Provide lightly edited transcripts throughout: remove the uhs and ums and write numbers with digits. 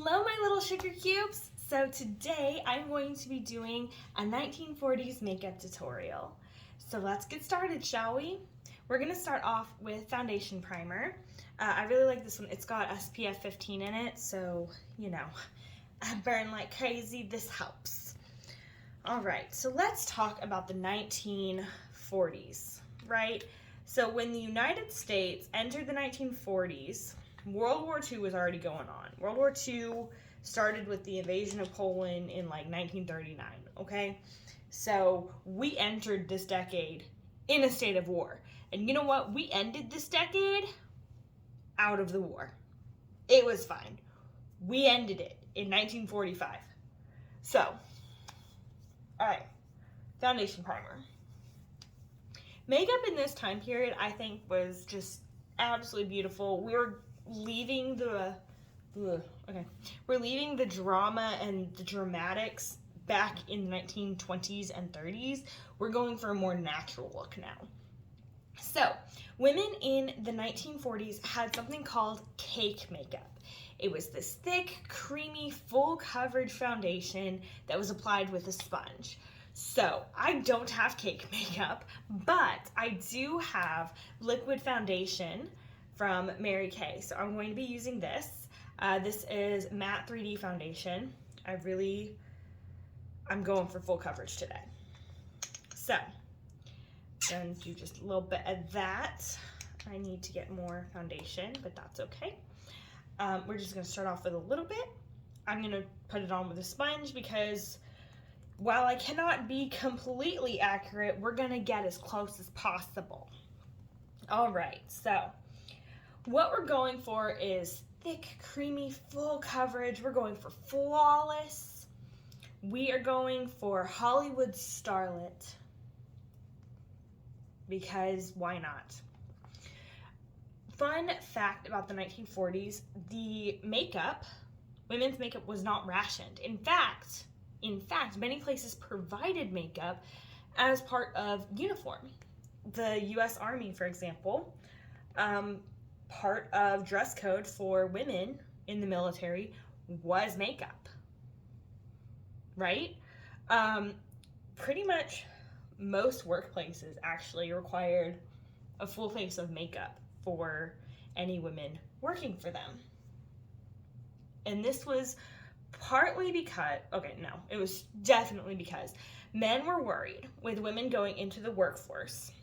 Hello, my little sugar cubes. So today I'm going to be doing a 1940s makeup tutorial. So let's get started, shall we? We're going to start off with foundation primer. I really like this one. It's got SPF 15 in it, so, you know, I burn like crazy. This helps. All right, so let's talk about the 1940s, right? So when the United States entered the 1940s, World War II was already going on. World War II started with the invasion of Poland in like 1939, okay? So we entered this decade in a state of war. And you know what? We ended this decade out of the war. It was fine. We ended it in 1945. So, all right, foundation primer. Makeup in this time period, I think, was just absolutely beautiful. We're leaving the drama and the dramatics back in the 1920s and 30s. We're going for a more natural look now. So, women in the 1940s had something called cake makeup. It was this thick, creamy, full coverage foundation that was applied with a sponge. So, I don't have cake makeup, but I do have liquid foundation from Mary Kay. So I'm going to be using this. This is matte 3D foundation. I'm going for full coverage today. So, gonna do just a little bit of that. I need to get more foundation, but that's okay. We're just gonna start off with a little bit. I'm gonna put it on with a sponge because while I cannot be completely accurate, we're gonna get as close as possible. All right, so what we're going for is thick, creamy, full coverage. We're going for flawless. We are going for Hollywood Starlet because why not? Fun fact about the 1940s, the makeup, women's makeup was not rationed. In fact, many places provided makeup as part of uniform. The U.S. Army, for example, part of dress code for women in the military was makeup, right? Pretty much most workplaces actually required a full face of makeup for any women working for them. And this was partly because, it was definitely because men were worried with women going into the workforce.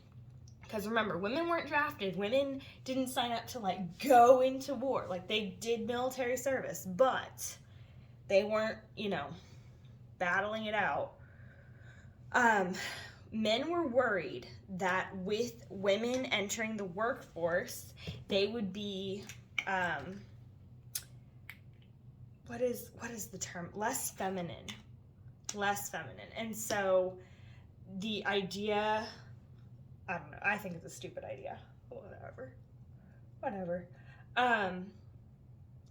Because remember, women weren't drafted. Women didn't sign up to go into war. They did military service, but they weren't, battling it out. Men were worried that with women entering the workforce, they would be, what is the term? Less feminine. And so the idea, I don't know, I think it's a stupid idea. Whatever.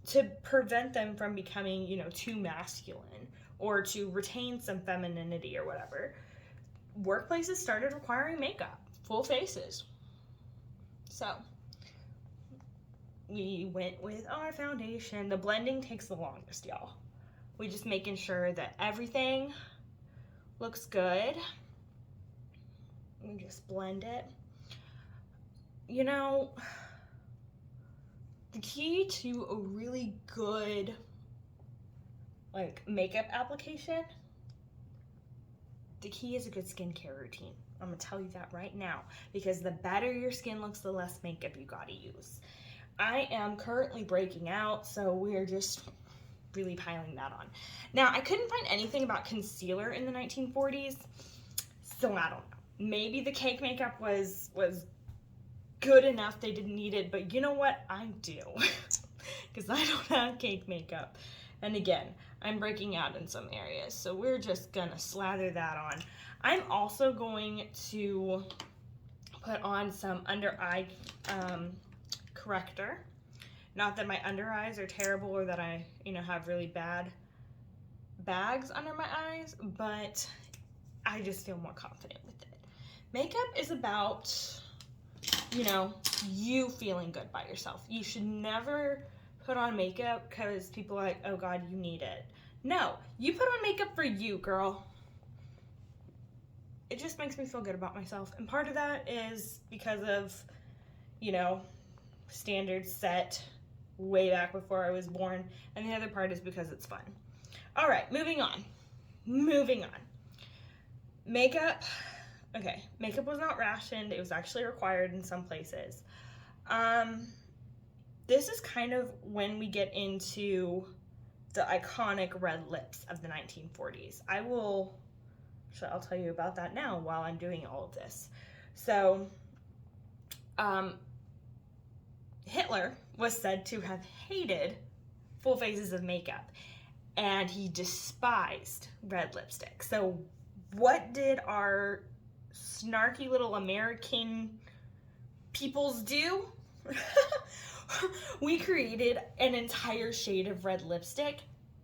To prevent them from becoming, too masculine or to retain some femininity or whatever, workplaces started requiring makeup, full faces. So we went with our foundation. The blending takes the longest, y'all. We're just making sure that everything looks good. We just blend it. The key to a really good makeup application, the key is a good skincare routine. I'm gonna tell you that right now, because the better your skin looks, the less makeup you gotta use. I am currently breaking out, so we're just really piling that on. Now, I couldn't find anything about concealer in the 1940s, so I don't know. Maybe the cake makeup was good enough they didn't need it, but you know what? I do, because I don't have cake makeup. And again, I'm breaking out in some areas, so we're just gonna slather that on. I'm also going to put on some under eye corrector. Not that my under eyes are terrible or that I, have really bad bags under my eyes, but I just feel more confident with it. Makeup is about, you feeling good by yourself. You should never put on makeup because people are like, oh God, you need it. No, you put on makeup for you, girl. It just makes me feel good about myself. And part of that is because of, you know, standards set way back before I was born. And the other part is because it's fun. All right, moving on. Makeup. Okay, makeup was not rationed. It was actually required in some places. This is kind of when we get into the iconic red lips of the 1940s. I'll tell you about that now while I'm doing all of this. So, Hitler was said to have hated full faces of makeup, and he despised red lipstick. So what did our snarky little American peoples do? We created an entire shade of red lipstick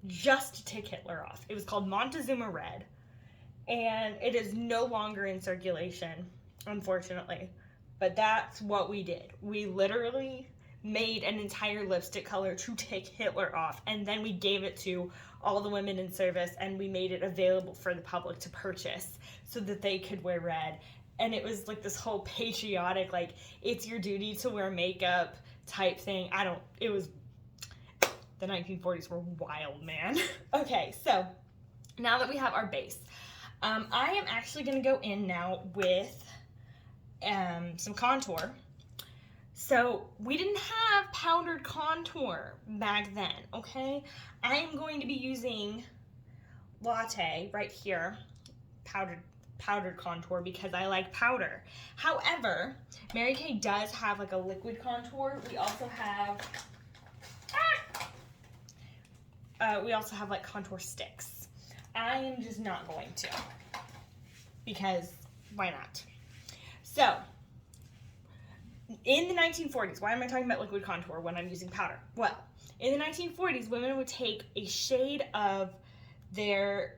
just to tick Hitler off. It was called Montezuma Red, and it is no longer in circulation, unfortunately. But that's what we did. We literally made an entire lipstick color to tick Hitler off, and then we gave it to all the women in service, and we made it available for the public to purchase so that they could wear red. And it was like this whole patriotic, like, it's your duty to wear makeup type thing. It was, the 1940s were wild, man. Okay, so now that we have our base, I am actually going to go in now with some contour. So we didn't have powdered contour back then, okay? I am going to be using Latte right here, powdered contour, because I like powder. However, Mary Kay does have like a liquid contour. We also have like contour sticks. I am just not going to, because why not? So, in the 1940s, why am I talking about liquid contour when I'm using powder? Well, in the 1940s, women would take a shade of their,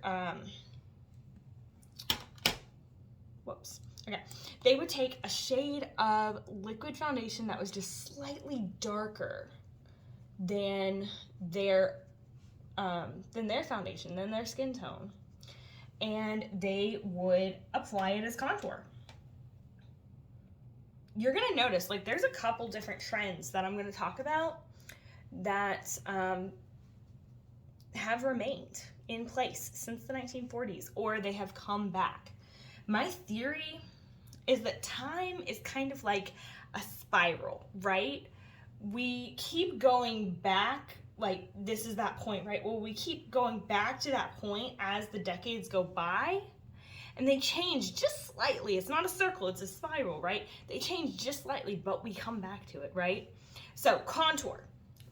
they would take a shade of liquid foundation that was just slightly darker than their foundation, than their skin tone, and they would apply it as contour. You're gonna notice, like, there's a couple different trends that I'm gonna talk about that have remained in place since the 1940s, or they have come back. My theory is that time is kind of like a spiral, right? We keep going back, like, this is that point, right? Well, we keep going back to that point as the decades go by, and they change just slightly. It's not a circle, it's a spiral, right? They change just slightly, but we come back to it, right? So, contour,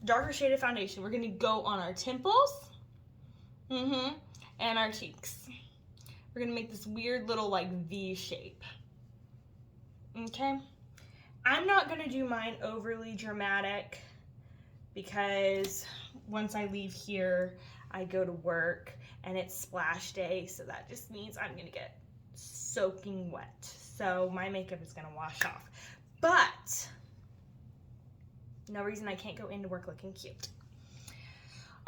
darker shaded foundation. We're gonna go on our temples, and our cheeks. We're gonna make this weird little like V shape, okay? I'm not gonna do mine overly dramatic because once I leave here, I go to work and it's splash day, so that just means I'm gonna get soaking wet. So my makeup is gonna wash off. But no reason I can't go into work looking cute.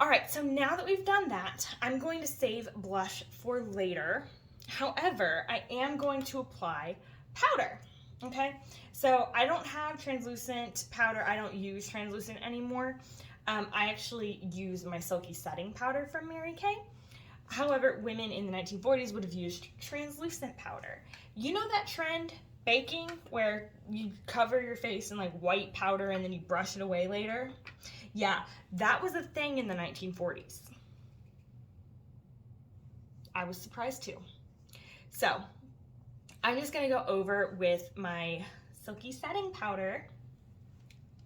All right, so now that we've done that, I'm going to save blush for later. However, I am going to apply powder, okay? So I don't have translucent powder. I don't use translucent anymore. I actually use my Silky setting powder from Mary Kay. However, women in the 1940s would have used translucent powder. You know that trend, baking, where you cover your face in like white powder and then you brush it away later? Yeah, that was a thing in the 1940s. I was surprised too. So, I'm just gonna go over with my Silky setting powder,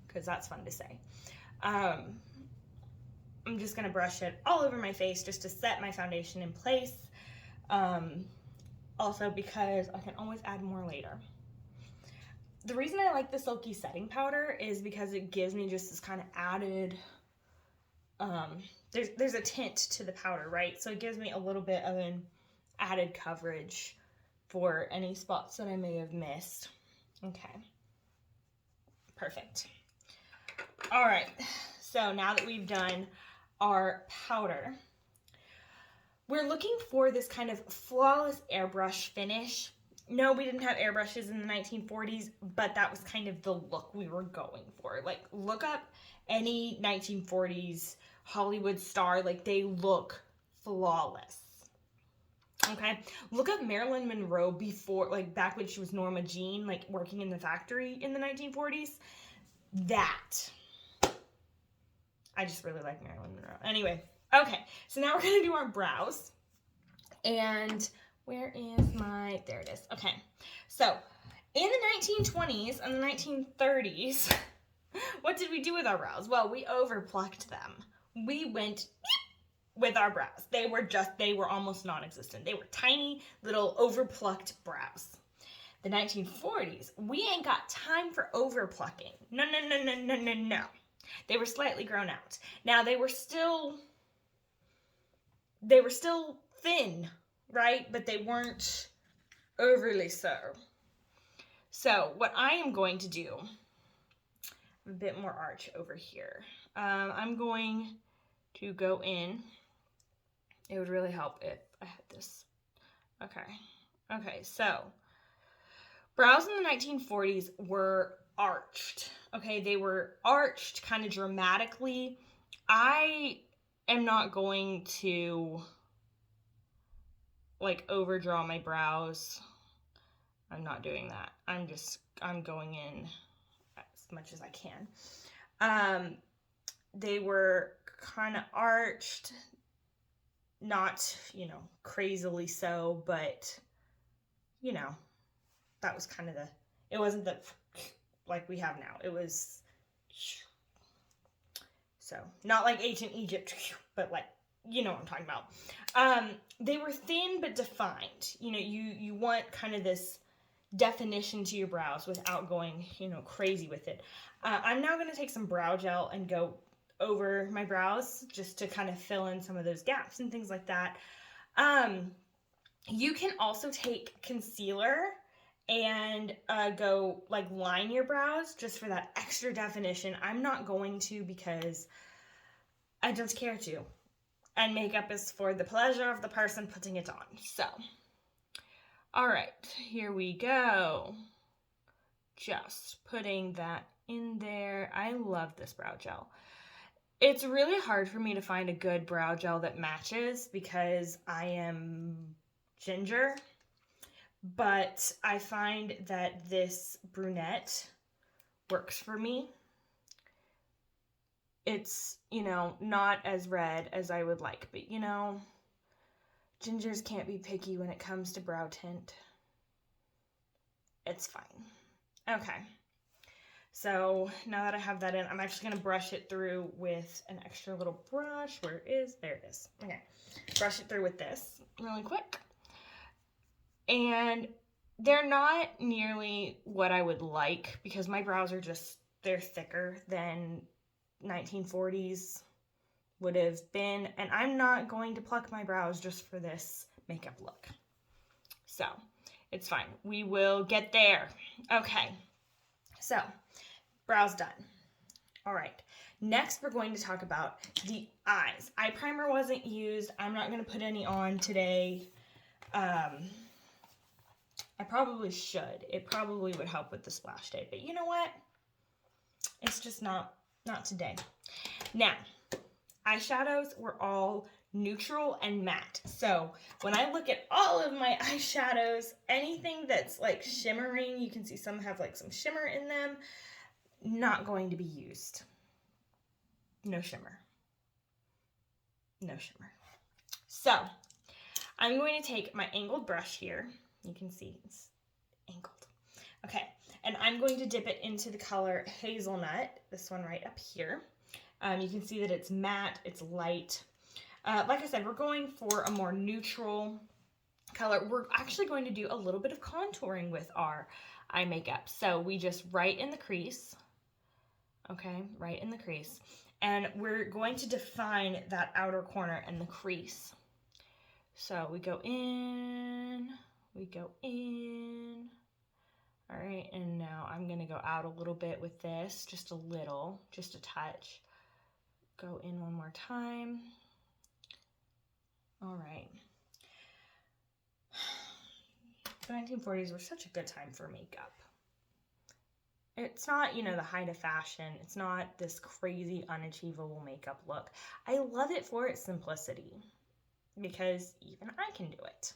because that's fun to say. I'm just gonna brush it all over my face just to set my foundation in place. Also because I can always add more later. The reason I like the Silky setting powder is because it gives me just this kind of added, there's a tint to the powder, right? So it gives me a little bit of an added coverage for any spots that I may have missed. Okay, perfect. All right, So now that we've done our powder, we're looking for this kind of flawless airbrush finish. No, we didn't have airbrushes in the 1940s, but that was kind of the look we were going for. Like, look up any 1940s Hollywood star, like, they look flawless. Okay, look up Marilyn Monroe before, like, back when she was Norma Jean, like, working in the factory in the 1940s. That. I just really like Marilyn Monroe. Anyway, okay, so now we're gonna do our brows. And where is my, there it is. Okay, so in the 1920s and the 1930s, what did we do with our brows? Well, we overplucked them. We went with our brows. They were almost non-existent. They were tiny little overplucked brows. The 1940s, we ain't got time for overplucking. No, no, no, no, no, no, no. They were slightly grown out. Now, they were still thin, right? But they weren't overly so. So what I am going to do, a bit more arch over here. I'm going to go in. It would really help if I had this. Okay, so brows in the 1940s were arched. Okay, they were arched kind of dramatically. I am not going to like overdraw my brows. I'm not doing that. I'm going in as much as I can. They were kind of arched, not, you know, crazily so, but, you know, that was kind of it wasn't the, like we have now. It was, so, not like ancient Egypt, but like, you know what I'm talking about. They were thin but defined. You know, you want kind of this definition to your brows without going, you know, crazy with it. I'm now going to take some brow gel and go over my brows just to kind of fill in some of those gaps and things like that. You can also take concealer and go like line your brows just for that extra definition. I'm not going to because I don't care to. And makeup is for the pleasure of the person putting it on. So, all right, here we go. Just putting that in there. I love this brow gel. It's really hard for me to find a good brow gel that matches because I am ginger. But I find that this Brunette works for me. It's, you know, not as red as I would like, but, you know, gingers can't be picky when it comes to brow tint. It's fine. Okay. So now that I have that in, I'm actually going to brush it through with an extra little brush. Where it is? There it is. Okay. Brush it through with this really quick. And they're not nearly what I would like because my brows are just, they're thicker than 1940s would have been, and I'm not going to pluck my brows just for this makeup look. So, it's fine. We will get there. Okay, so, brows done. All right, next we're going to talk about the eyes. Eye primer wasn't used. I'm not going to put any on today. I probably should. It probably would help with the splash day, but you know what? It's just not today. Now, eyeshadows were all neutral and matte. So when I look at all of my eyeshadows, anything that's like shimmering, you can see some have like some shimmer in them, not going to be used. No shimmer. No shimmer. So I'm going to take my angled brush here. You can see it's angled. Okay, and I'm going to dip it into the color Hazelnut, this one right up here. You can see that it's matte, it's light. Like I said, we're going for a more neutral color. We're actually going to do a little bit of contouring with our eye makeup. So we just right in the crease, okay, right in the crease. And we're going to define that outer corner and the crease. So we go in, we go in. All right, and now I'm gonna go out a little bit with this, just a little, just a touch. go in one more time. All right. The 1940s were such a good time for makeup. It's not, you know, the height of fashion. It's not this crazy, unachievable makeup look. I love it for its simplicity because even I can do it.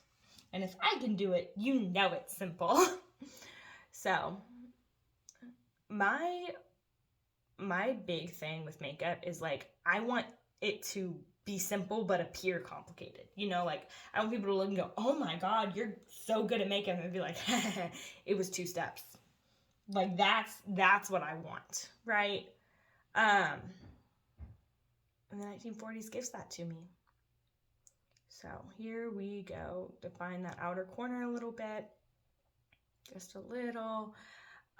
And if I can do it, you know it's simple. So, my big thing with makeup is like, I want it to be simple but appear complicated. You know, like, I want people to look and go, oh my God, you're so good at makeup. And be like, it was 2 steps. Like, that's what I want, right? And the 1940s gives that to me. So here we go. Define that outer corner a little bit. Just a little.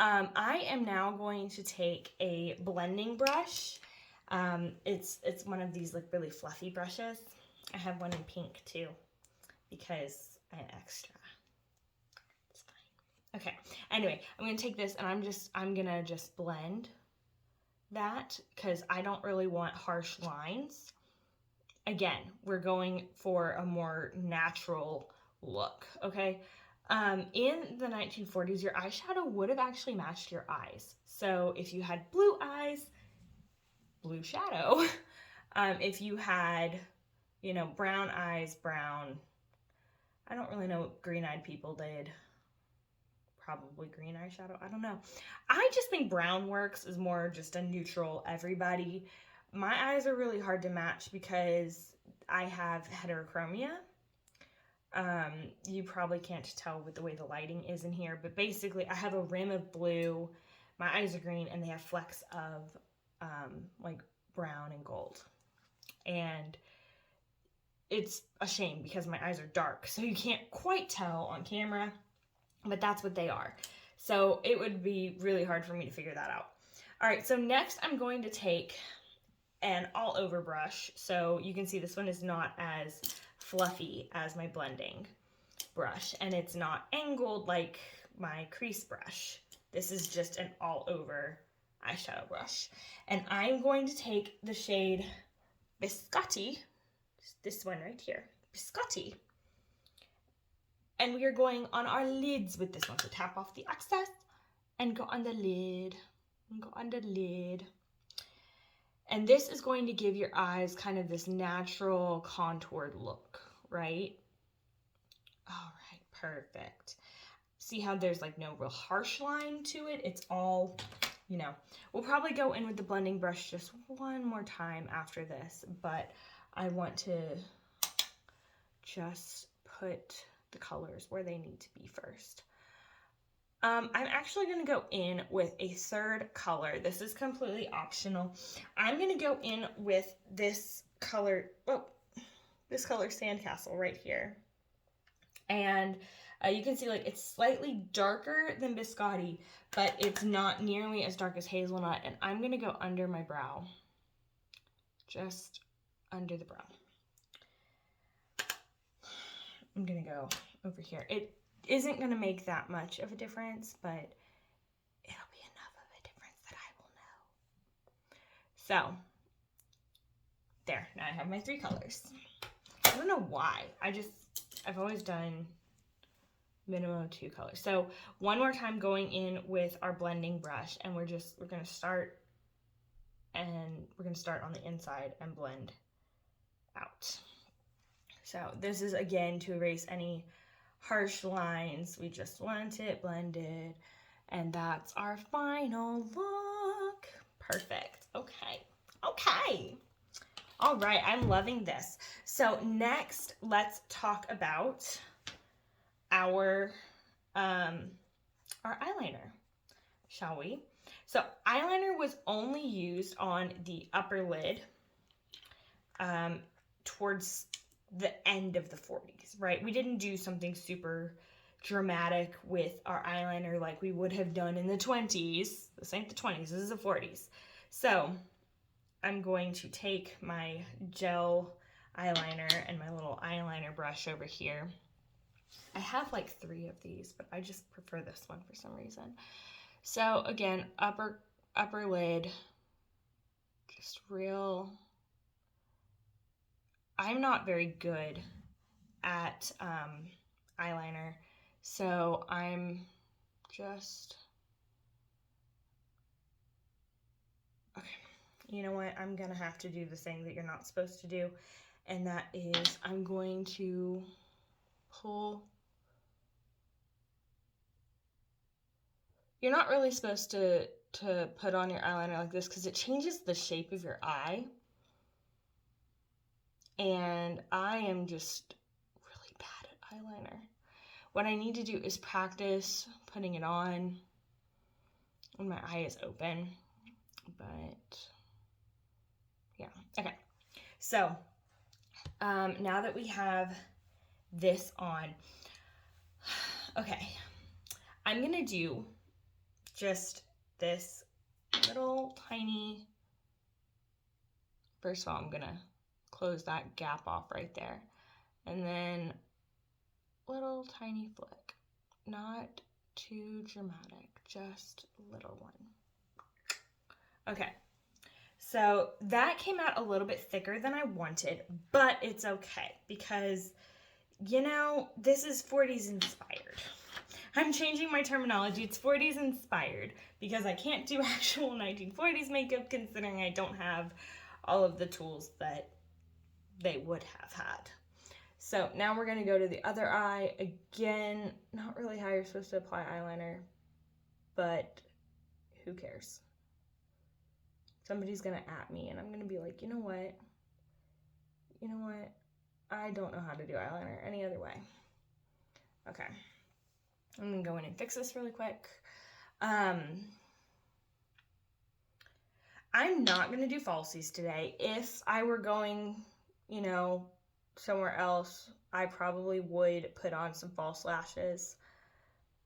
I am now going to take a blending brush. It's one of these like really fluffy brushes. I have one in pink too because I'm extra. It's fine. Okay. Anyway, I'm gonna take this and I'm gonna just blend that because I don't really want harsh lines. Again, we're going for a more natural look. Okay. In the 1940s, your eyeshadow would have actually matched your eyes. So if you had blue eyes, blue shadow. If you had, you know, brown eyes, brown. I don't really know what green-eyed people did. Probably green eyeshadow. I don't know. I just think brown works is more just a neutral everybody. My eyes are really hard to match because I have heterochromia. You probably can't tell with the way the lighting is in here, but basically I have a rim of blue, my eyes are green, and they have flecks of like brown and gold. And it's a shame because my eyes are dark, so you can't quite tell on camera, but that's what they are. So it would be really hard for me to figure that out. All right, so next I'm going to take an all over brush. So you can see this one is not as fluffy as my blending brush, and it's not angled like my crease brush. This is just an all over eyeshadow brush. And I'm going to take the shade Biscotti, this one right here, Biscotti. And we are going on our lids with this one. So tap off the excess and go on the lid, and go on the lid. And this is going to give your eyes kind of this natural contoured look, right? All right, perfect. See how there's like no real harsh line to it? It's all, you know, we'll probably go in with the blending brush just one more time after this, but I want to just put the colors where they need to be first. I'm actually going to go in with a third color. This is completely optional. I'm going to go in with this color, this color Sandcastle right here. And you can see like it's slightly darker than Biscotti, but it's not nearly as dark as Hazelnut. And I'm going to go under my brow, just under the brow. I'm going to go over here. It isn't going to make that much of a difference, but it'll be enough of a difference that I will know. So, there. Now I have my 3 colors. I don't know why. I've always done minimum of 2 colors. So, one more time going in with our blending brush, and we're going to start, and we're going to start on the inside and blend out. So, this is again to erase any harsh lines. We just want it blended, and that's our final look. Perfect. Okay. All right, I'm loving this. So next, let's talk about our eyeliner, shall we? So eyeliner was only used on the upper lid towards the end of the 40s, right? We didn't do something super dramatic with our eyeliner like we would have done in the 20s. This ain't the 20s, this is the 40s. So I'm going to take my gel eyeliner and my little eyeliner brush over here. I have like 3 of these, but I just prefer this one for some reason. So again, upper lid, just real I'm not very good at eyeliner, so I'm just, okay, you know what, I'm gonna have to do the thing that you're not supposed to do, and that is I'm going to pull. You're not really supposed to put on your eyeliner like this because it changes the shape of your eye. And I am just really bad at eyeliner. What I need to do is practice putting it on when my eye is open. But yeah, okay. So now that we have this on, okay, I'm gonna do just this little tiny, first of all, I'm gonna close that gap off right there. And then little tiny flick, not too dramatic, just a little one. Okay, so that came out a little bit thicker than I wanted, but it's okay because, you know, this is 40s inspired. I'm changing my terminology. It's 40s inspired because I can't do actual 1940s makeup considering I don't have all of the tools that they would have had. So now we're going to go to the other eye. Again, not really how you're supposed to apply eyeliner, but who cares? Somebody's going to at me and I'm going to be like, you know what? I don't know how to do eyeliner any other way. Okay. I'm going to go in and fix this really quick. I'm not going to do falsies today. If I were going, you know, somewhere else, I probably would put on some false lashes.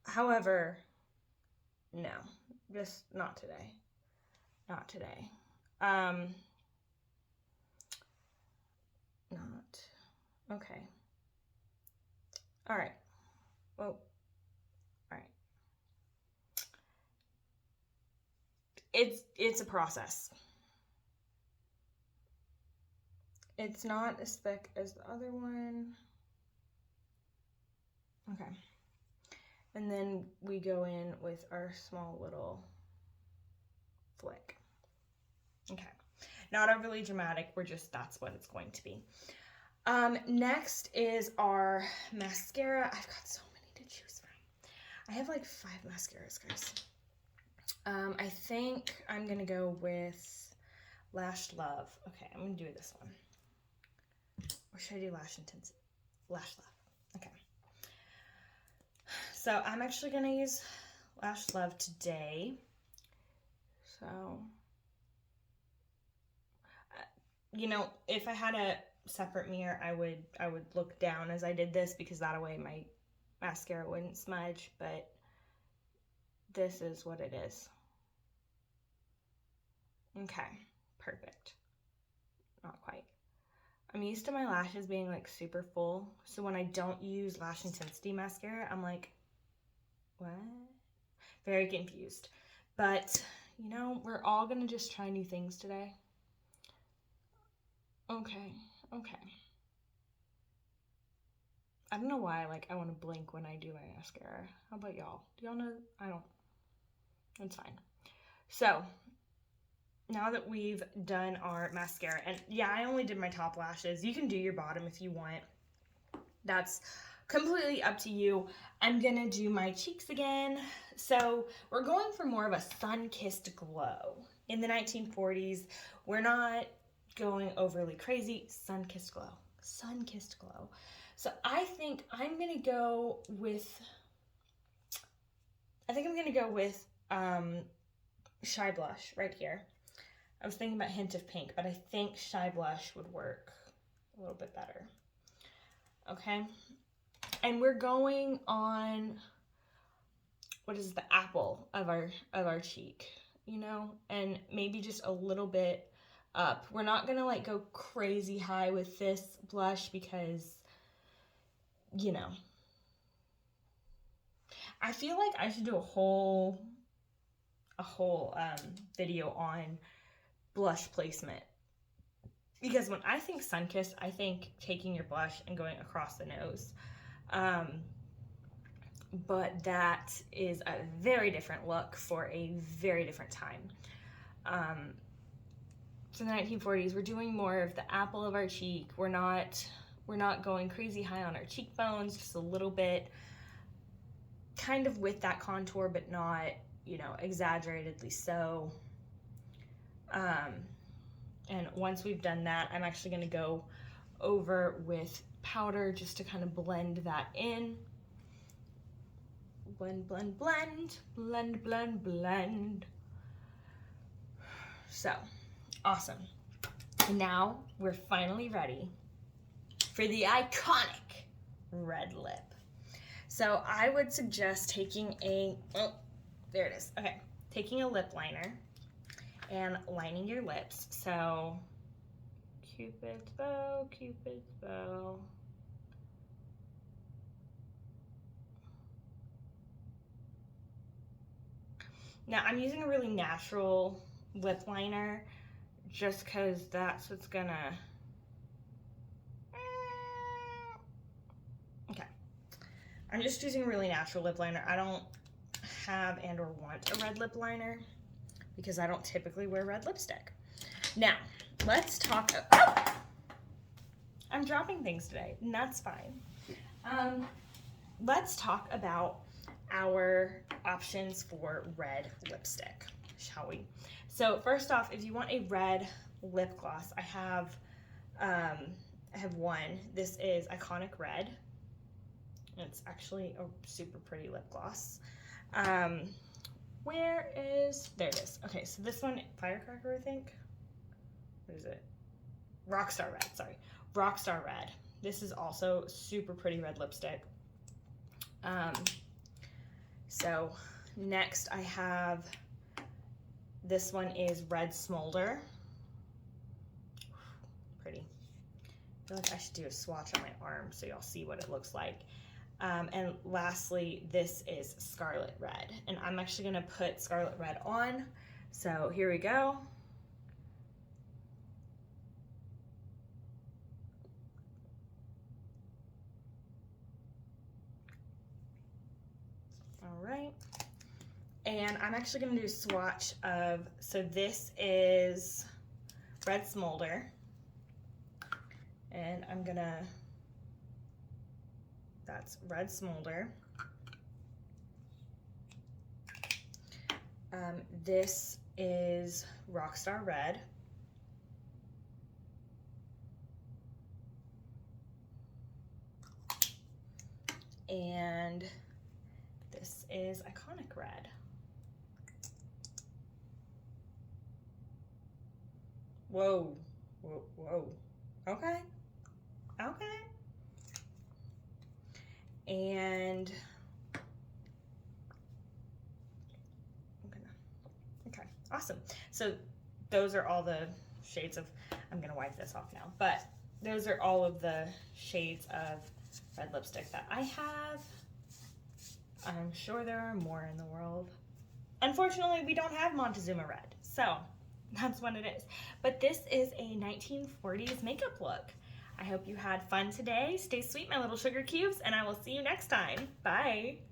However, no, just not today. Not today. Not. Okay. All right. Well, all right. It's a process. It's not as thick as the other one. Okay. And then we go in with our small little flick. Okay. Not overly dramatic. That's what it's going to be. Next is our mascara. I've got so many to choose from. I have like 5 mascaras, guys. I think I'm gonna go with Lash Love. Okay, I'm gonna do this one. Or should I do Lash Intense? Lash Love. Okay. So I'm actually gonna use Lash Love today. So, you know, if I had a separate mirror, I would look down as I did this because that way my mascara wouldn't smudge, but this is what it is. Okay, perfect. Not quite. I'm used to my lashes being like super full, so when I don't use Lash Intensity mascara, I'm like, what? Very confused. But, you know, we're all gonna just try new things today. Okay. I don't know why, like, I want to blink when I do my mascara. How about y'all? Do y'all know? I don't. It's fine. So, now that we've done our mascara, and yeah, I only did my top lashes. You can do your bottom if you want. That's completely up to you. I'm gonna do my cheeks again. So, we're going for more of a sun-kissed glow. In the 1940s, we're not going overly crazy. Sun-kissed glow. Sun-kissed glow. So I think I'm gonna go with Shy Blush right here. I was thinking about Hint of Pink, but I think Shy Blush would work a little bit better. Okay, and we're going on, what is the apple of our cheek, you know, and maybe just a little bit up. We're not gonna like go crazy high with this blush because, you know, I feel like I should do a whole video on blush placement because when I think sun-kissed, I think taking your blush and going across the nose. But that is a very different look for a very different time. For the 1940s, we're doing more of the apple of our cheek. We're not going crazy high on our cheekbones, just a little bit, kind of with that contour, but not, you know, exaggeratedly so. And once we've done that, I'm actually going to go over with powder just to kind of blend that in. Blend, blend, blend, blend, blend, blend. So, awesome. Now we're finally ready for the iconic red lip. So I would suggest taking there it is. Okay, taking a lip liner and lining your lips. So, Cupid's bow, Cupid's bow. Now I'm using a really natural lip liner just because that's what's gonna, okay. I'm just using a really natural lip liner. I don't have and or want a red lip liner because I don't typically wear red lipstick. Now, let's talk, I'm dropping things today, and that's fine. Let's talk about our options for red lipstick, shall we? So first off, if you want a red lip gloss, I have one. This is Iconic Red. It's actually a super pretty lip gloss. There it is. Okay, so this one, Firecracker, I think. What is it? Rockstar Red, sorry. Rockstar Red. This is also super pretty red lipstick. So next I have, this one is Red Smolder. Pretty. I feel like I should do a swatch on my arm so y'all see what it looks like. And lastly, this is Scarlet Red. And I'm actually gonna put Scarlet Red on. So here we go. All right. And I'm actually gonna do a swatch of, so this is Red Smolder. And I'm gonna, that's Red Smolder. This is Rockstar Red. And this is Iconic Red. Whoa, whoa, whoa. Okay, okay. And okay, awesome. So those are all the shades of, I'm gonna wipe this off now, but those are all of the shades of red lipstick that I have. I'm sure there are more in the world. Unfortunately, we don't have Montezuma Red, so that's what it is. But this is a 1940s makeup look. I hope you had fun today. Stay sweet, my little sugar cubes, and I will see you next time. Bye.